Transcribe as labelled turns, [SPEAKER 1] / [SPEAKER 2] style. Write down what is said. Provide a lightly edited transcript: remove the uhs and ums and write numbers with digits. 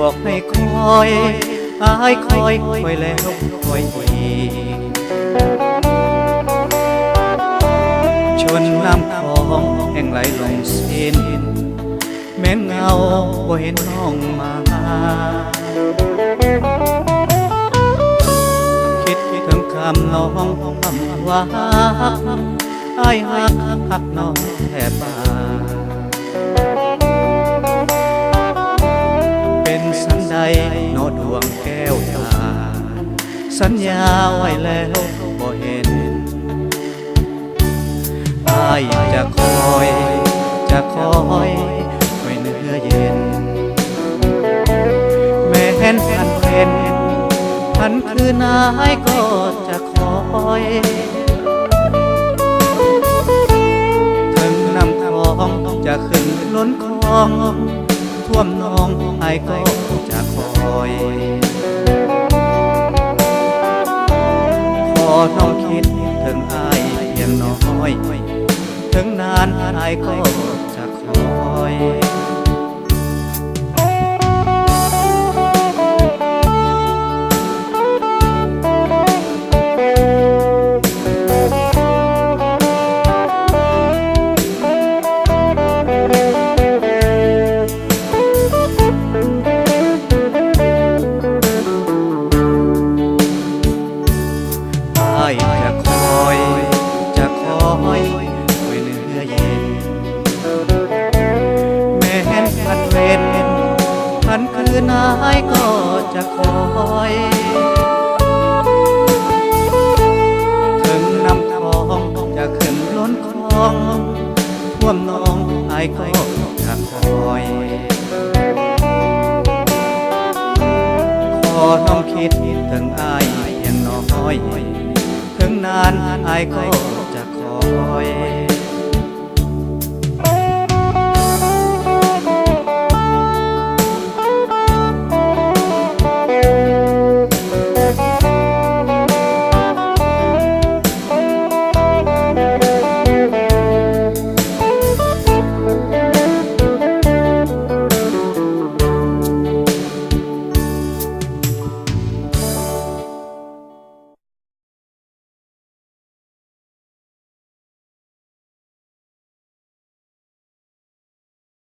[SPEAKER 1] บอกให้คอยอายคอยแล้วคอยอีกชนน้ำของแห่งไหลลงสิ้นแม้เงาบ่เห็นน้องมาคิดถึงคำน้องคำว่าอายหักน้องแทบบ้าเป็นสันใดโนดวงแก้วตาสัญญาไว้แล้วบ่เห็นอายจะคอยไว้เนื้อเย็นแม้เห็นพันคืนอายก็จะคอยถึงน้ำคลองจะขึ้นล้นคลองท่วมน้องอายก็จะคอยขอน้องคิดถึงอายเพียงน้อยถึงนานอายก็จะคอยจะคอยไว้เนื้อเย็นแม้เห็นพันคืนอายก็จะคอยถึงน้ำคลองจะขึ้นล้นคลองท่วมน้องอายก็จะคอยขอน้องคิดถึงอายเพียงน้อยถึงนานอายก็จะคอย